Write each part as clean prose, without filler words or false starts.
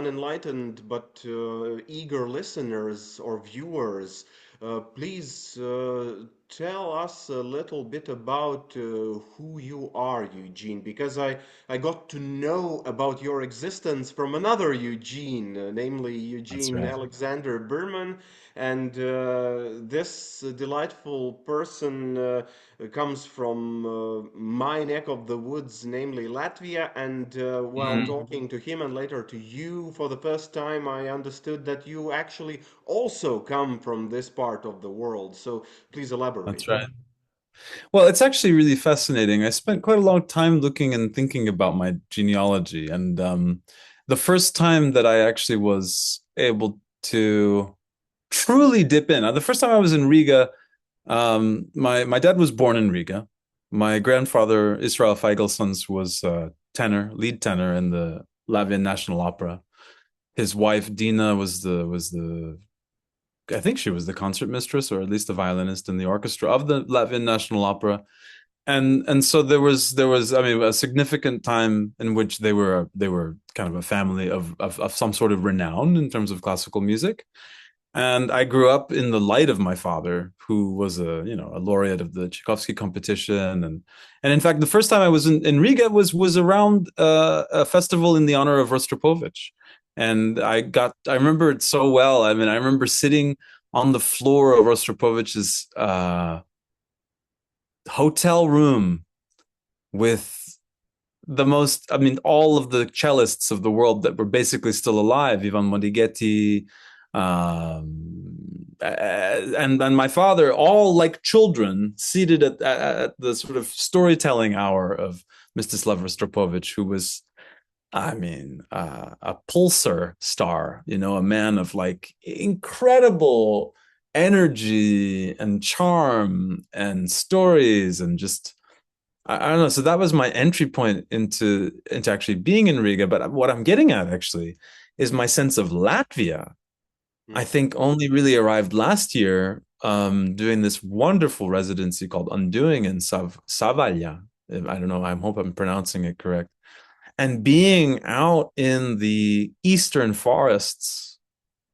unenlightened but eager listeners or viewers, please tell us a little bit about who you are, Eugene, because I got to know about your existence from another Eugene, namely That's Eugene right. Alexander Berman. And this delightful person comes from my neck of the woods, namely Latvia. And while Mhm. talking to him and later to you for the first time, I understood that you actually also come from this part of the world. So please That's elaborate. right. Well, it's actually really fascinating. I spent quite a long time looking and thinking about my genealogy, and the first time that I actually was able to truly dip in, the first time I was in Riga, my dad was born in Riga. My grandfather, Israel Feigelsons, was tenor, lead tenor in the Latvian National Opera. His wife Dina was the I think she was the concert mistress, or at least the violinist in the orchestra of the Latvian National Opera. And so there was I mean a significant time in which they were kind of a family of some sort of renown in terms of classical music. And I grew up in the light of my father, who was a laureate of the Tchaikovsky competition, and in fact the first time I was in Riga was around a festival in the honor of Rostropovich, and I remember it so well. I mean, I remember sitting on the floor of Rostropovich's hotel room with the most, I mean, all of the cellists of the world that were basically still alive, Ivan Montighetti, and my father, all like children, seated at the sort of storytelling hour of Mstislav Rostropovich, who was, I mean, a pulsar star, a man of like incredible energy and charm and stories and just I don't know. So that was my entry point into actually being in Riga. But what I'm getting at actually is my sense of Latvia. I Hmm. think only really arrived last year, doing this wonderful residency called Undoing in Savalya. I don't know. I hope I'm pronouncing it correct. And being out in the eastern forests,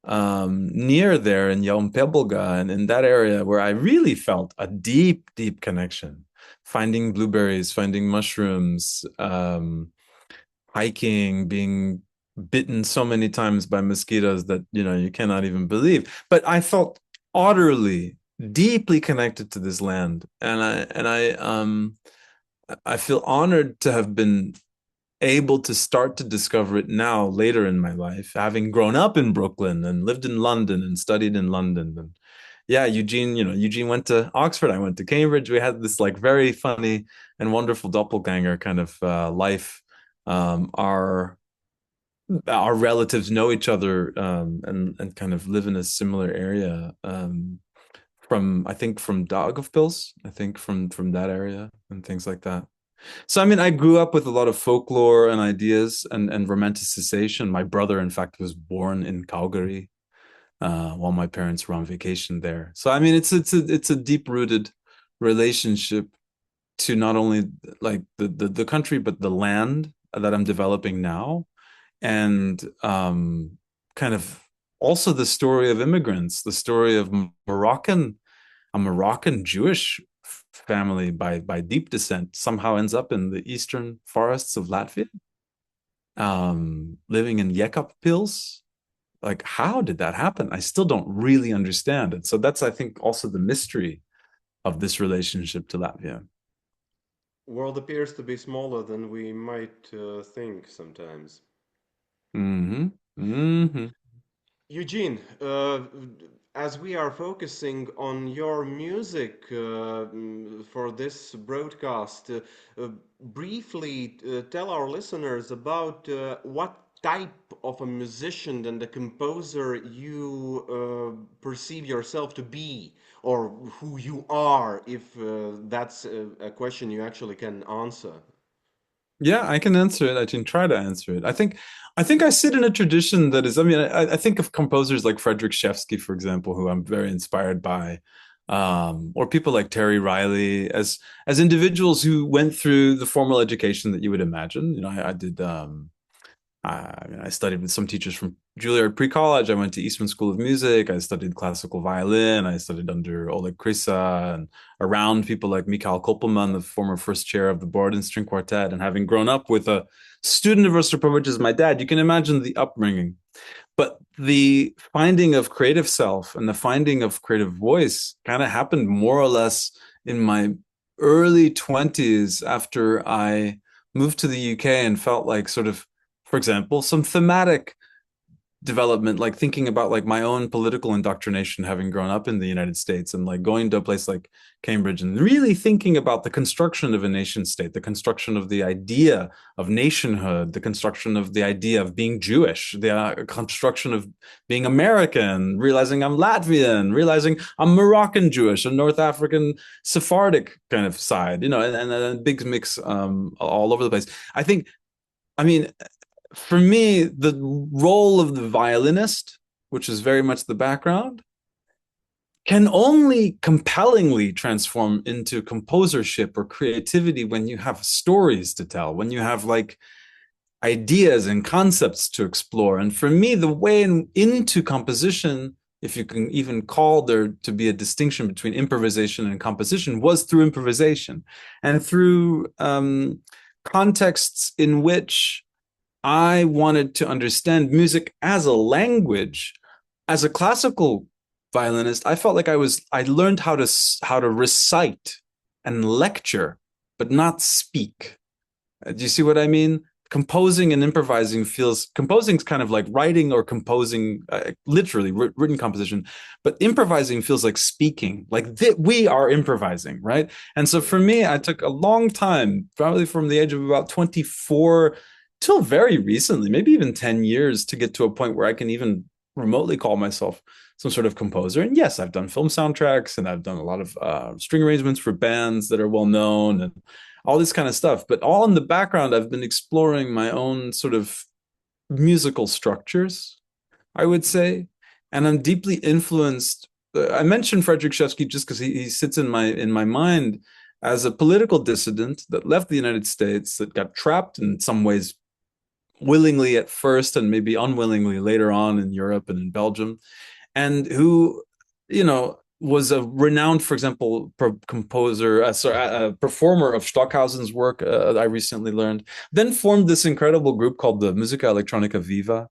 near there in Yaumpebelga and in that area where I really felt a deep, deep connection. Finding blueberries, finding mushrooms, hiking, being bitten so many times by mosquitoes that you cannot even believe. But I felt utterly, deeply connected to this land, and I feel honored to have been able to start to discover it now later in my life, having grown up in Brooklyn and lived in London and studied in London. And yeah, Eugene went to Oxford, I went to Cambridge. We had this like very funny and wonderful doppelganger kind of life. Our relatives know each other, and kind of live in a similar area. From I think from Daugavpils, I think from that area and things like that. So, I mean, I grew up with a lot of folklore and ideas and romanticization. My brother, in fact, was born in Calgary, while my parents were on vacation there. So, I mean, it's a deep rooted relationship to not only like the country, but the land that I'm developing now, and kind of also the story of immigrants, the story of a Moroccan Jewish family by deep descent somehow ends up in the eastern forests of Latvia, living in Yekapils. Like, how did that happen? I still don't really understand it. So that's, I think, also the mystery of this relationship to Latvia. World appears to be smaller than we might think sometimes. Mm-hmm. Mm-hmm. Eugene, as we are focusing on your music for this broadcast, briefly tell our listeners about what type of a musician and a composer you perceive yourself to be, or who you are, if that's a question you actually can answer. Yeah, I can answer it. I can try to answer it. I think I sit in a tradition that is, I mean, I think of composers like Frederick Shevsky, for example, who I'm very inspired by, or people like Terry Riley as individuals who went through the formal education that you would imagine. I did. I studied with some teachers from Juilliard pre-college. I went to Eastman School of Music. I studied classical violin. I studied under Oleg Krysa and around people like Mikhail Kopelman, the former first chair of the Borodin String Quartet. And having grown up with a student of Rostropovich as my dad, you can imagine the upbringing. But the finding of creative self and the finding of creative voice kind of happened more or less in my early 20s after I moved to the UK and felt like sort of, for example, some thematic development, like thinking about like my own political indoctrination, having grown up in the United States and like going to a place like Cambridge and really thinking about the construction of a nation state, the construction of the idea of nationhood, the construction of the idea of being Jewish, the construction of being American, realizing I'm Latvian, realizing I'm Moroccan Jewish, a North African Sephardic kind of side, and a big mix all over the place. I mean, for me, the role of the violinist, which is very much the background, can only compellingly transform into composership or creativity when you have stories to tell, when you have like ideas and concepts to explore. And for me, the way into composition, if you can even call there to be a distinction between improvisation and composition, was through improvisation and through contexts in which I wanted to understand music as a language. As a classical violinist, I felt like I learned how to recite and lecture, but not speak. Do you see what I mean? Composing and improvising composing is kind of like writing or composing, literally written composition, but improvising feels like speaking, like we are improvising, right? And so for me, I took a long time, probably from the age of about 24 till very recently, maybe even 10 years, to get to a point where I can even remotely call myself some sort of composer. And yes, I've done film soundtracks and I've done a lot of string arrangements for bands that are well known and all this kind of stuff. But all in the background, I've been exploring my own sort of musical structures, I would say. And I'm deeply influenced. I mentioned Frederick Shevsky just because he sits in my mind as a political dissident that left the United States, that got trapped in some ways willingly at first and maybe unwillingly later on in Europe and in Belgium, and who, was a renowned, for example, composer, performer of Stockhausen's work, I recently learned, then formed this incredible group called the Musica Electronica Viva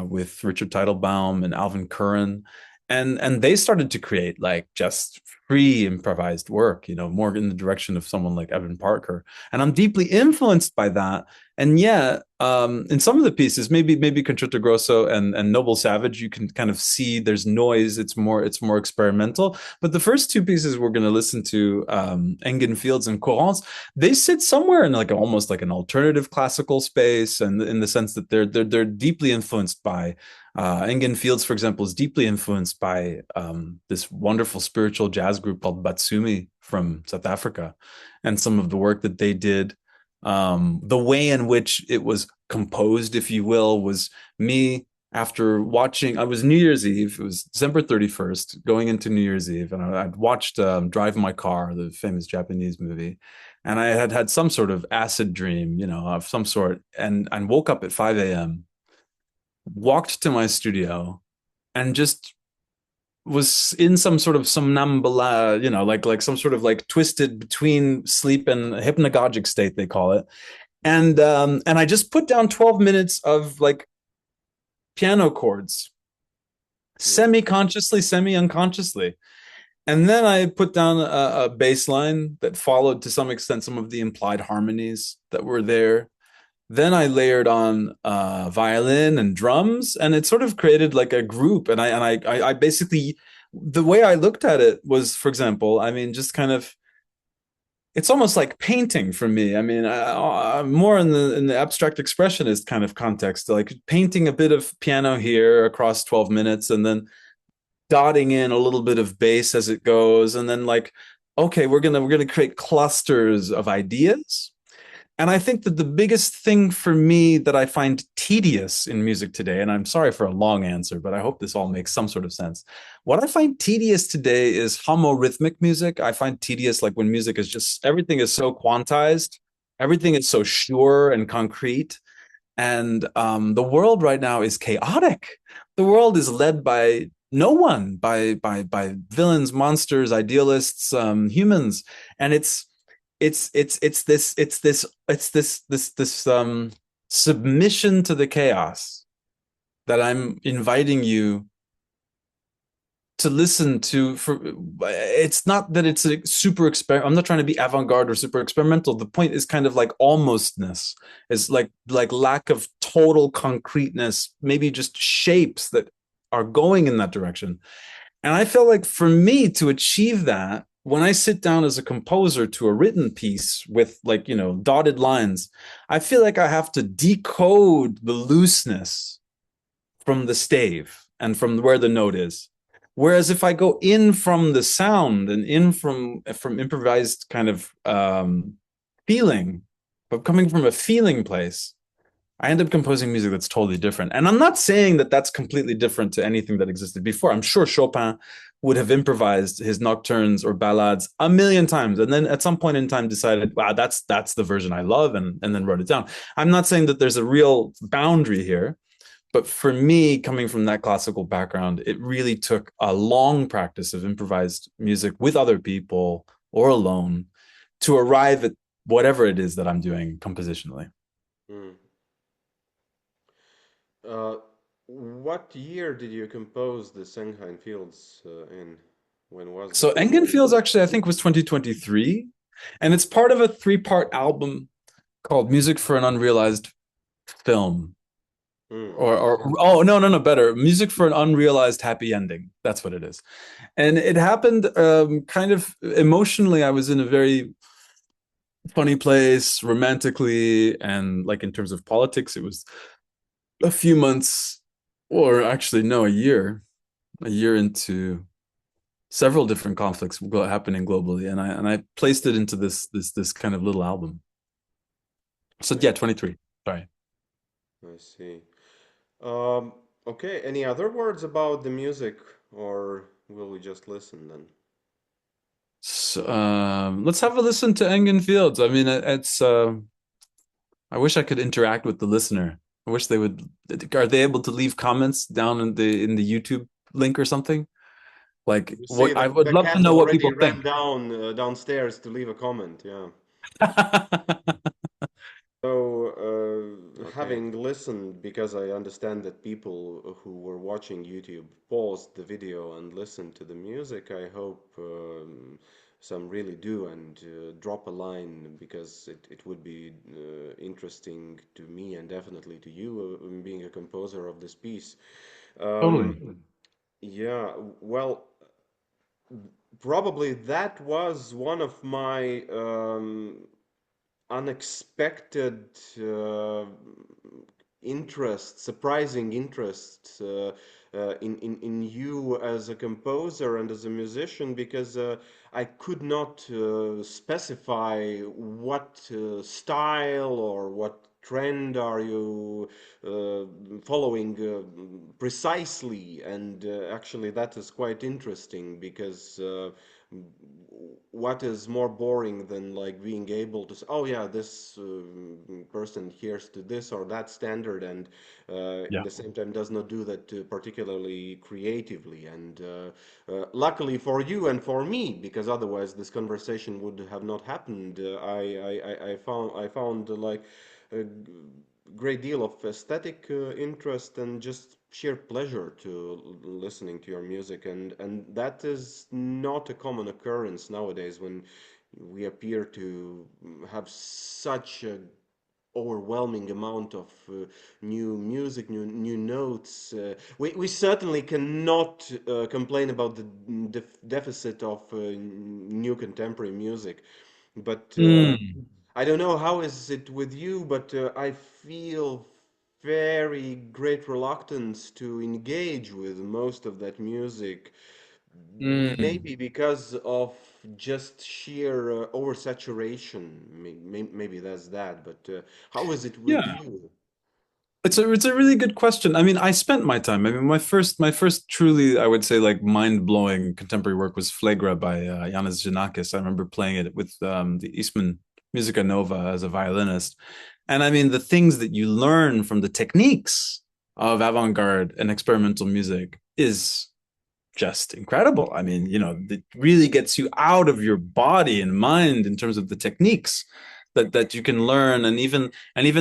with Richard Teitelbaum and Alvin Curran. And they started to create like just free improvised work, more in the direction of someone like Evan Parker. And I'm deeply influenced by that. And yet, in some of the pieces, maybe Concerto Grosso and Noble Savage, you can kind of see there's noise. It's more experimental. But the first two pieces we're going to listen to, Enghein Fields and Courances, they sit somewhere in like almost like an alternative classical space, and in the sense that they're deeply influenced by. Enghein Fields, for example, is deeply influenced by this wonderful spiritual jazz group called Batsumi from South Africa, and some of the work that they did. The way in which it was composed, if you will, was me after watching. I was New Year's Eve. It was December 31st, going into New Year's Eve, and I'd watched Drive My Car, the famous Japanese movie, and I had some sort of acid dream, of some sort, and woke up at 5 a.m., walked to my studio, and just was in some sort of somnambula, like some sort of like twisted between sleep and hypnagogic state, they call it. And I just put down 12 minutes of like piano chords, Yeah. semi-consciously, semi-unconsciously. And then I put down a bass line that followed to some extent some of the implied harmonies that were there. Then I layered on violin and drums, and it sort of created like a group. And I basically, the way I looked at it was, for example, I mean, just kind of, it's almost like painting for me. I mean, I'm more in the abstract expressionist kind of context, like painting a bit of piano here across 12 minutes, and then dotting in a little bit of bass as it goes, and then like, okay, we're gonna create clusters of ideas. And I think that the biggest thing for me that I find tedious in music today, and I'm sorry for a long answer, but I hope this all makes some sort of sense. What I find tedious today is homorhythmic music. I find tedious like when music is just, everything is so quantized, everything is so sure and concrete. And the world right now is chaotic. The world is led by no one, by villains, monsters, idealists, humans, and it's this submission to the chaos that I'm inviting you to listen to. For it's not that it's a super experiment. I'm not trying to be avant-garde or super experimental. The point is kind of like almostness, is like lack of total concreteness, maybe just shapes that are going in that direction. And I feel like for me to achieve that, when I sit down as a composer to a written piece with, like, dotted lines, I feel like I have to decode the looseness from the stave and from where the note is. Whereas if I go in from the sound and in from improvised kind of feeling, but coming from a feeling place, I end up composing music that's totally different. And I'm not saying that that's completely different to anything that existed before. I'm sure Chopin would have improvised his nocturnes or ballades a million times, and then at some point in time decided, wow, that's the version I love, and then wrote it down. I'm not saying that there's a real boundary here, but for me, coming from that classical background, it really took a long practice of improvised music with other people or alone to arrive at whatever it is that I'm doing compositionally. Mm. Uh, what year did you compose the Enghein Fields in? When was So that? Enghein Fields actually, I think, was 2023, and it's part of a three-part album called Music for an Unrealized Film. Mm. Or oh, no, no, no, better, Music for an Unrealized Happy Ending. That's what it is. And it happened kind of emotionally. I was in a very funny place romantically, and like in terms of politics, it was a few months, or actually no, a year into several different conflicts happening globally, and I placed it into this kind of little album. So yeah, Okay, 23. Sorry. I see. Um, okay, any other words about the music, or will we just listen then? So, let's have a listen to Engen Fields. I mean, it's I wish I could interact with the listener. I wish they would. Are they able to leave comments down in the YouTube link or something? Like, You see, what I would the love to cat know what already people ran think. downstairs to leave a comment. Yeah. So, Okay. having listened, because I understand that people who were watching YouTube paused the video and listened to the music, I hope some really do and drop a line, because it would be interesting to me and definitely to you, being a composer of this piece. Um, Totally. yeah, well, probably that was one of my unexpected interest, surprising interest in you as a composer and as a musician, because I could not specify what style or what trend are you uh, following precisely, and actually that is quite interesting, because what is more boring than like being able to say, oh yeah, this person adheres to this or that standard, and in Yeah. the same time does not do that particularly creatively. And luckily for you and for me, because otherwise this conversation would have not happened, I found like a great deal of aesthetic interest and just sheer pleasure to listening to your music, and that is not a common occurrence nowadays, when we appear to have such a overwhelming amount of new music, new notes. We certainly cannot complain about the deficit of new contemporary music, but Mm, I don't know how is it with you, but I feel very great reluctance to engage with most of that music. mm. Maybe because of just sheer oversaturation. Maybe that's that. But how is it with Yeah. you? It's a really good question. I mean, I spent my time. I mean, my first truly, I would say, like, mind-blowing contemporary work was Flegra by Yanis Xenakis. I remember playing it with the Eastman Musica Nova as a violinist, And I mean, the things that you learn from the techniques of avant-garde and experimental music is just incredible. I mean, it really gets you out of your body and mind in terms of the techniques that you can learn, and even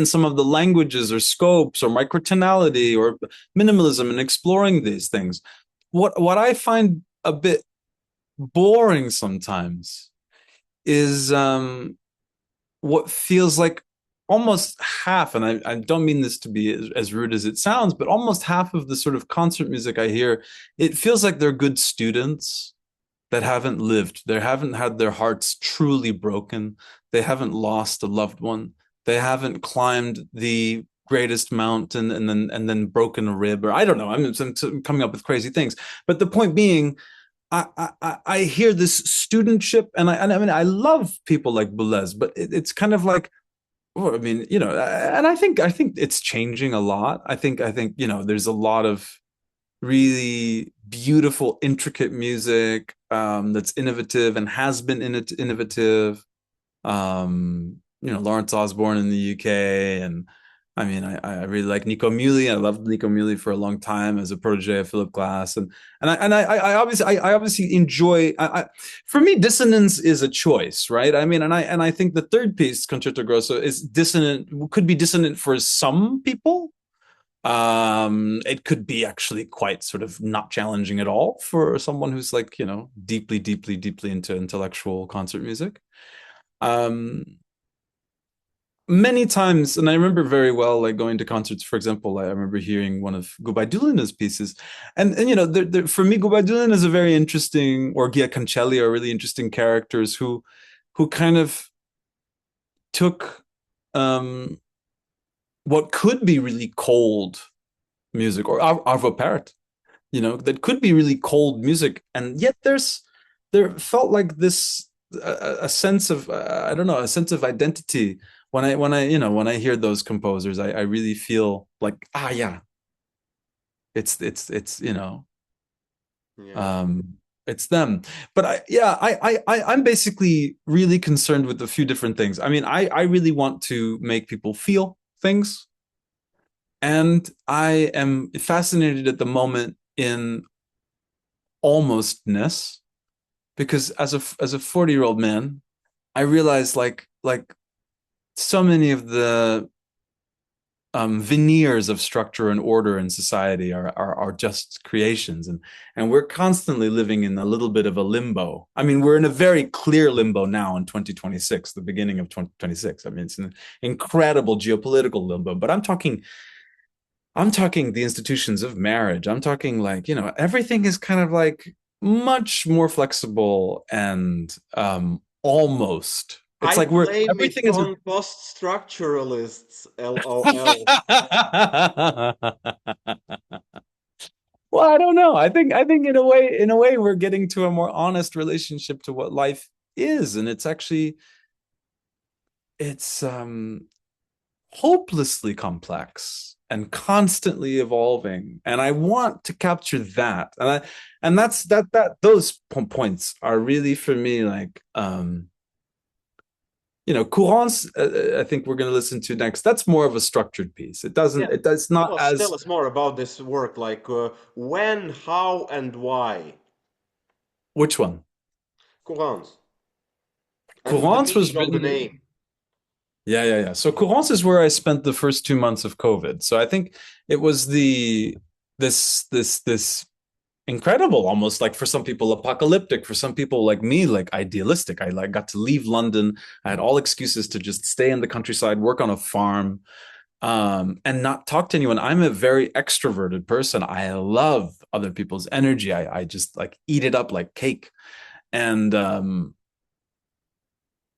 some of the languages or scopes or microtonality or minimalism and exploring these things. What I find a bit boring sometimes is what feels like almost half, and I don't mean this to be as rude as it sounds, but almost half of the sort of concert music I hear, it feels like they're good students that haven't lived. They haven't had their hearts truly broken. They haven't lost a loved one. They haven't climbed the greatest mountain and then broken a rib, or I don't know. I'm coming up with crazy things. But the point being, I hear this studentship, and I mean I love people like Boulez, but it's kind of like, well, I mean, and I think it's changing a lot. I think there's a lot of really beautiful, intricate music that's innovative and has been innovative. Lawrence Osborne in the UK, and I mean, I really like Nico Muhly. I loved Nico Muhly for a long time as a protege of Philip Glass, and I obviously enjoy. For me, dissonance is a choice, right? I mean, and I think the third piece, Concerto Grosso, is dissonant. Could be dissonant for some people. It could be actually quite sort of not challenging at all for someone who's like, deeply, deeply, deeply into intellectual concert music. Um, Many times, and I remember very well, like going to concerts. For example, I remember hearing one of Gubaidulina's pieces, and for me, Gubaidulina is a very interesting, or Gia Cancelli are really interesting characters who kind of took um, what could be really cold music, or Arvo Pärt, that could be really cold music, and yet there felt like this a sense of I don't know, a sense of identity when I hear those composers. I really feel like, yeah, it's Yeah. um it's them. But I'm basically really concerned with a few different things. I mean, I really want to make people feel things, and I am fascinated at the moment in almostness, because as a 40-year-old man, I realize like so many of the veneers of structure and order in society are just creations, and we're constantly living in a little bit of a limbo. I mean, we're in a very clear limbo now in 2026, the beginning of 2026. I mean, it's an incredible geopolitical limbo, but I'm talking the institutions of marriage. I'm talking, like, everything is kind of like much more flexible and almost. It's I like we're blame it everything is. on post-structuralists, LOL. Well, I don't know. I think in a way we're getting to a more honest relationship to what life is, and it's hopelessly complex and constantly evolving, and I want to capture that. And that's that those points are really for me like Courants. I think we're going to listen to next. That's more of a structured piece. It Yeah. doesn't it does not Tell as. us more about this work, like when, how, and why. Which one? Courants. And the Courants meaning was of the written. name. Yeah, yeah, yeah. So Courants is where I spent the first 2 months of COVID. So I think it was this incredible, almost like for some people apocalyptic, for some people like me, like idealistic. I like got to leave London. I had all excuses to just stay in the countryside, work on a farm, and not talk to anyone. I'm a very extroverted person. I love other people's energy. I just like eat it up like cake. And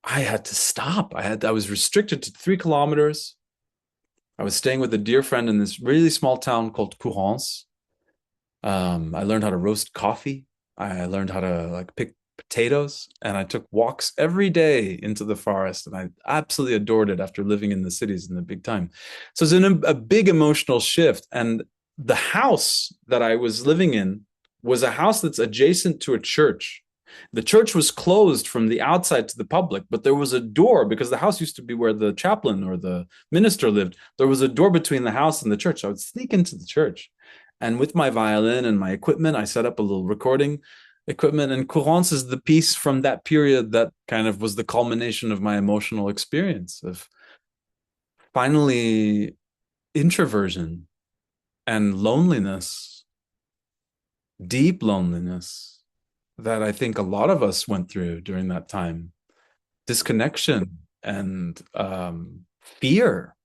I had to stop. I was restricted to 3 kilometers. I was staying with a dear friend in this really small town called Courances. I learned how to roast coffee. I learned how to like pick potatoes, and I took walks every day into the forest, and I absolutely adored it after living in the cities in the big time. So it's a big emotional shift. And the house that I was living in was a house that's adjacent to a church. The church was closed from the outside to the public, but there was a door because the house used to be where the chaplain or the minister lived. There was a door between the house and the church. I would sneak into the church. And with my violin and my equipment, I set up a little recording equipment. And Courances is the piece from that period that kind of was the culmination of my emotional experience of finally introversion and loneliness, deep loneliness that I think a lot of us went through during that time. Disconnection and fear,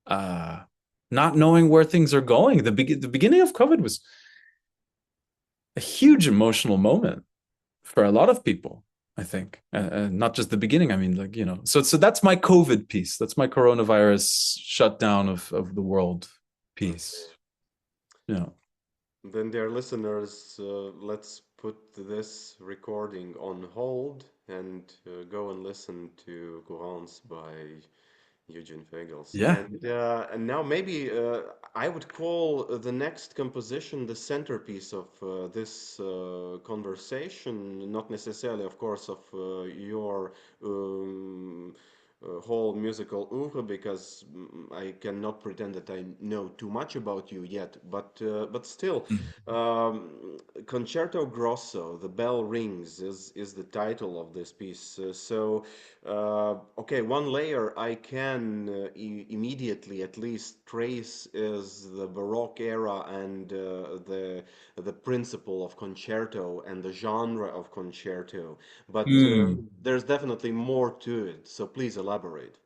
uh, not knowing where things are going. The beginning of COVID was a huge emotional moment for a lot of people. I think, not just the beginning. I mean, like so that's my COVID piece. That's my coronavirus shutdown of the world piece. Okay. Yeah. Then, dear listeners, let's put this recording on hold and go and listen to Courances by Eugene Feygelson. Yeah. And now maybe I would call the next composition the centerpiece of this conversation, not necessarily, of course, of your um, whole musical oeuvre, because I cannot pretend that I know too much about you yet. But still, Mm. Concerto Grosso, "The Bell Rings" is the title of this piece. Okay, one layer I can immediately at least trace is the Baroque era and the principle of concerto and the genre of concerto. But Mm. there's definitely more to it. So please elaborate.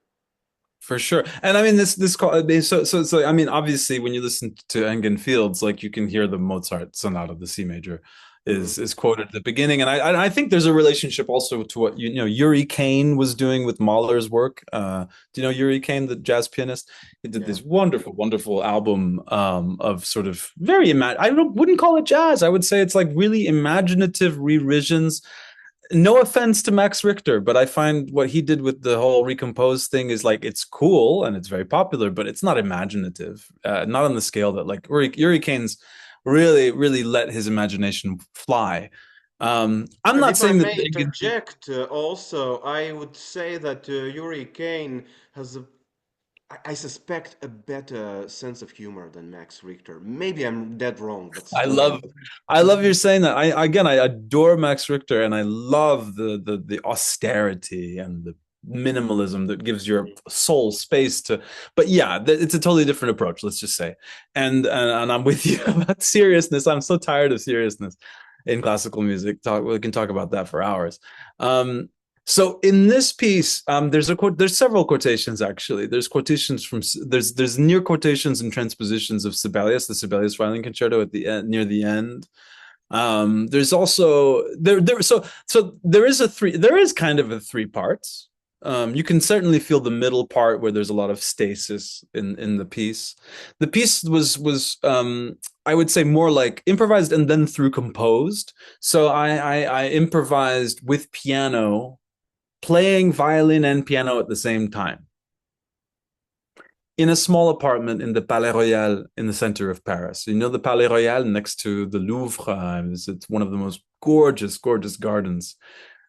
For sure. And I mean this call I mean, so I mean obviously when you listen to Enghein Fields like you can hear the Mozart sonata, the C major Hmm. is quoted at the beginning, and I think there's a relationship also to what Yuri Kane was doing with Mahler's work. Do you know Yuri Kane, the jazz pianist? He did Yeah. this wonderful album of sort of very I wouldn't call it jazz. I would say it's like really imaginative revisions. No offense to Max Richter, but I find what he did with the whole recompose thing is like it's cool and it's very popular, but it's not imaginative, not on the scale that like Uri Kane's really let his imagination fly. I'm And not if I saying that may the interject, also, I would say that Yuri Kane has I suspect a better sense of humor than Max Richter. Maybe I'm dead wrong, but I still. love I love you're saying that. I adore Max Richter and I love the austerity and the minimalism that gives your soul space to, but yeah, it's a totally different approach, let's just say. And I'm with you about seriousness. I'm so tired of seriousness in classical music. We can talk about that for hours. So in this piece, there's a quote. There's several quotations actually. There's quotations from there's near quotations and transpositions of Sibelius, the Sibelius Violin Concerto at the end, near the end. There's also so there is a three. There is kind of a three parts. You can certainly feel the middle part where there's a lot of stasis in the piece. The piece was I would say more like improvised and then through composed. So I improvised with piano playing violin and piano at the same time in a small apartment in the Palais Royal in the center of Paris. You know the Palais Royal next to the Louvre. It's one of the most gorgeous gardens.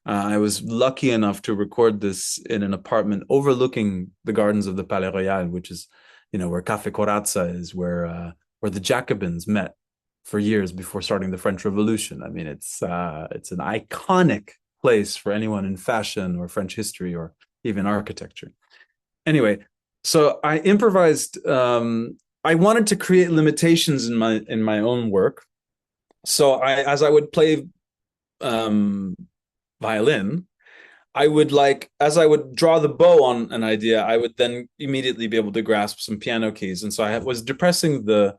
I was lucky enough to record this in an apartment overlooking the gardens of the Palais Royal, which is, where Café Corazza is, where the Jacobins met for years before starting the French Revolution. I mean, it's an iconic place for anyone in fashion or French history or even architecture. Anyway, so I improvised. I wanted to create limitations in my own work. So as I would play um, violin, I would as I would draw the bow on an idea, I would then immediately be able to grasp some piano keys. And so I was depressing the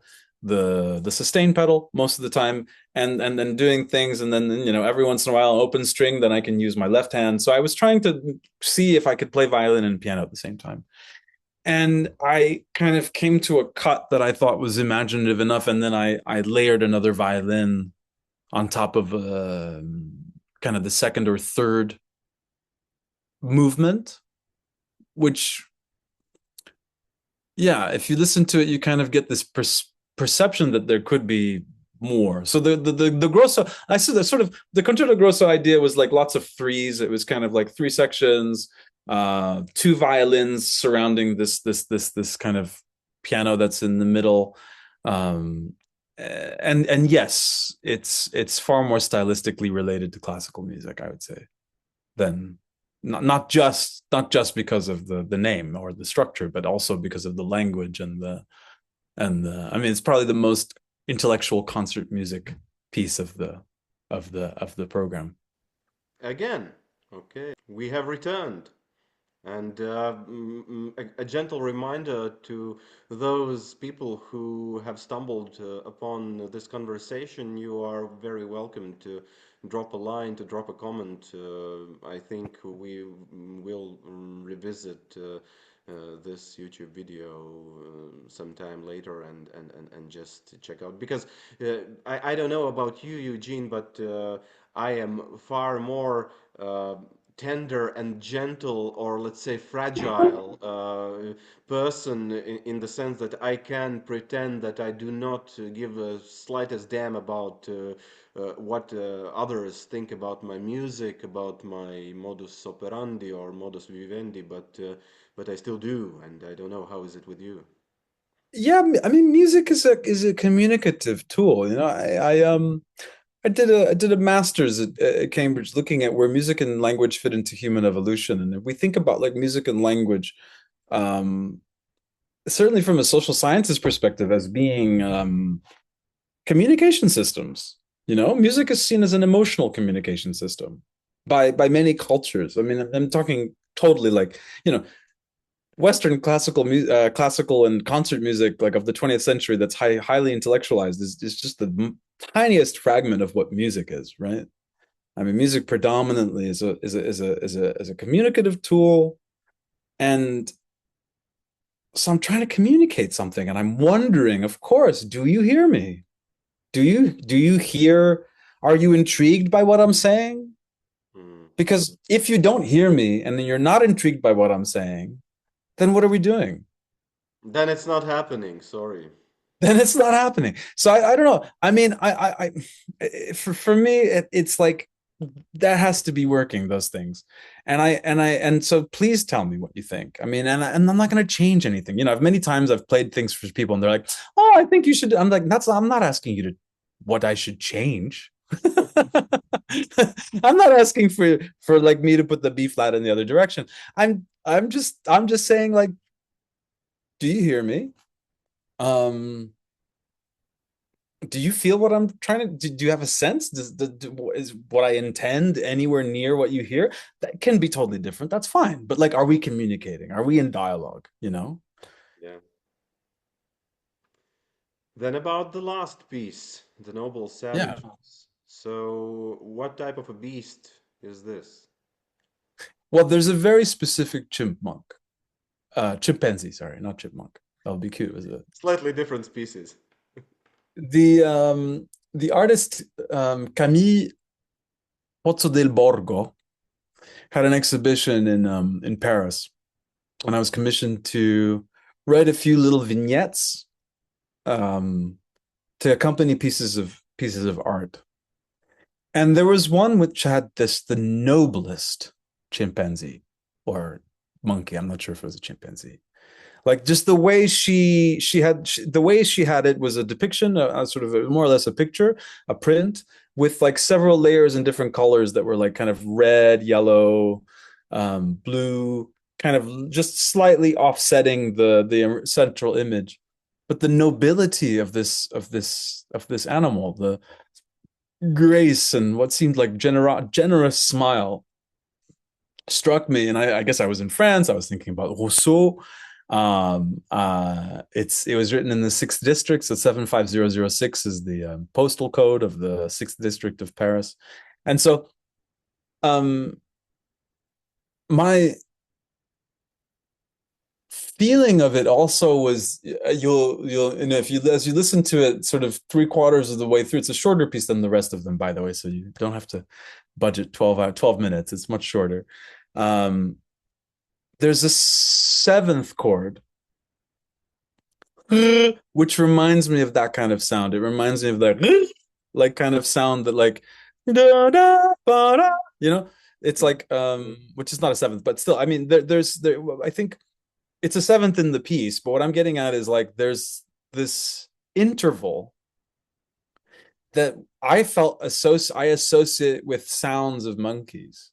sustain pedal most of the time, and then doing things, and then every once in a while open string. Then I can use my left hand. So I was trying to see if I could play violin and piano at the same time. And I kind of came to a cut that I thought was imaginative enough, and then I layered another violin on top of kind of the second or third movement, which, yeah, if you listen to it, you kind of get this perception that there could be more. So the grosso, I said the sort of the concerto grosso idea was like lots of threes. It was kind of like three sections, two violins surrounding this kind of piano that's in the middle. Um, and yes, it's far more stylistically related to classical music, I would say, than not just because of the name or the structure, but also because of the language and I mean it's probably the most intellectual concert music piece of the program. Again, okay, we have returned. And a gentle reminder to those people who have stumbled upon this conversation, you are very welcome to drop a line, to drop a comment. I think we will revisit this YouTube video sometime later and just check out. Because I don't know about you, Eugene, but I am far more. Tender and gentle, or let's say fragile person in the sense that I can pretend that I do not give the slightest damn about what others think about my music, about my modus operandi or modus vivendi, but I still do, and I don't know how is it with you. Yeah, I mean music is a communicative tool. I did a master's at Cambridge looking at where music and language fit into human evolution. And if we think about like music and language, um, certainly from a social sciences perspective, as being communication systems. Music is seen as an emotional communication system by many cultures. I mean, I'm talking totally like, Western classical and concert music like of the 20th century that's highly intellectualized is just the tiniest fragment of what music is, right? I mean, music predominantly is a communicative tool, and so I'm trying to communicate something, and I'm wondering, of course, do you hear me? Do you hear? Are you intrigued by what I'm saying? Hmm. Because if you don't hear me and then you're not intrigued by what I'm saying, then what are we doing? Then it's not happening. Sorry. Then it's not happening. So I don't know. I mean, for me, it's like that has to be working those things, and so please tell me what you think. I mean, and I'm not going to change anything. I've many times I've played things for people, and they're like, "Oh, I think you should." I'm like, I'm not asking you to what I should change. I'm not asking for like me to put the B flat in the other direction. I'm just saying like, do you hear me? Um, do you feel what I'm trying to do? You have a sense? Is what I intend anywhere near what you hear? That can be totally different. That's fine. But like, are we communicating? Are we in dialogue? Yeah. Then about the last piece, the noble Yeah. savages. So, what type of a beast is this? Well, there's a very specific chimpanzee, sorry, not chipmunk. That would be cute, was it? Slightly different species. The artist Camille Pozzo del Borgo had an exhibition in Paris, and I was commissioned to write a few little vignettes um, to accompany pieces of art. And there was one which had the noblest chimpanzee or monkey. I'm not sure if it was a chimpanzee. Like just the way she had it was a depiction, a sort of more or less a picture, a print with like several layers in different colors that were like kind of red, yellow, blue, kind of just slightly offsetting the central image. But the nobility of this animal, the grace and what seemed like generous smile struck me. And I guess I was in France. I was thinking about Rousseau. It was written in the sixth district. So 75006 is the postal code of the sixth district of Paris. And so, um, my feeling of it also was you'll if you as you listen to it sort of three-quarters of the way through, it's a shorter piece than the rest of them, by the way, so you don't have to budget 12 minutes. It's much shorter. um there's a seventh chord which reminds me of that kind of sound. It reminds me of that like kind of sound that like da, da, ba, da, you know, it's like which is not a seventh, but still, I mean, there I think it's a seventh in the piece, but what I'm getting at is like there's this interval that I associate with sounds of monkeys.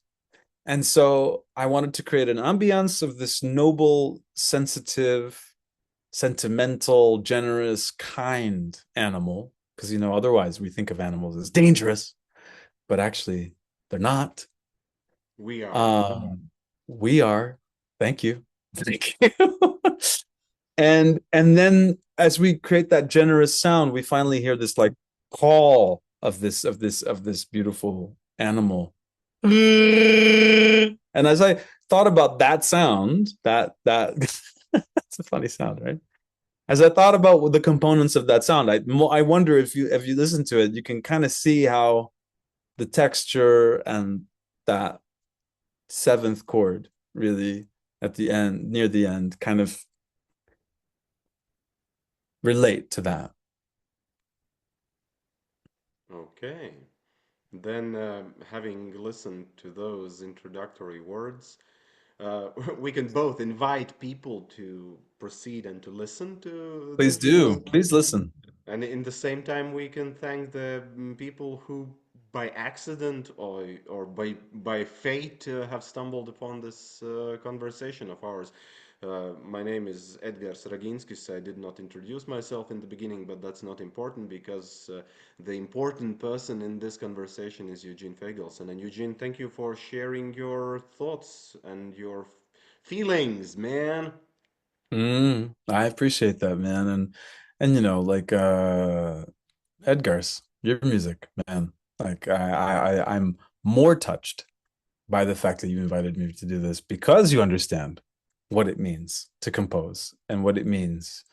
And so I wanted to create an ambiance of this noble, sensitive, sentimental, generous, kind animal. Because, you know, otherwise we think of animals as dangerous, but actually they're not. We are. Um, we are. Thank you. Thank you. And then as we create that generous sound, we finally hear this like call of this beautiful animal. And as I thought about that sound, that that's a funny sound, right? As I thought about the components of that sound, I wonder if you listen to it, you can kind of see how the texture and that seventh chord really at the end, near the end, kind of relate to that. Okay. Then, having listened to those introductory words, we can both invite people to proceed and to listen to Please this piece. do. Please listen. And in the same time, we can thank the people who, by accident or by fate, have stumbled upon this conversation of ours. My name is Edgar Sraginskis. I did not introduce myself in the beginning, but that's not important because the important person in this conversation is Eugene Feygelson. And Eugene, thank you for sharing your thoughts and your feelings, man. I appreciate that, man. And you know, like Edgar's, your music, man. Like I'm more touched by the fact that you invited me to do this because you understand what it means to compose and what it means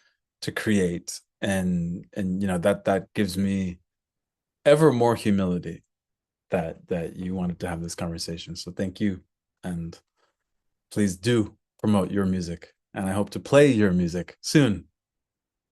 to create. And you know, that gives me ever more humility that you wanted to have this conversation. So thank you. And please do promote your music. And I hope to play your music soon.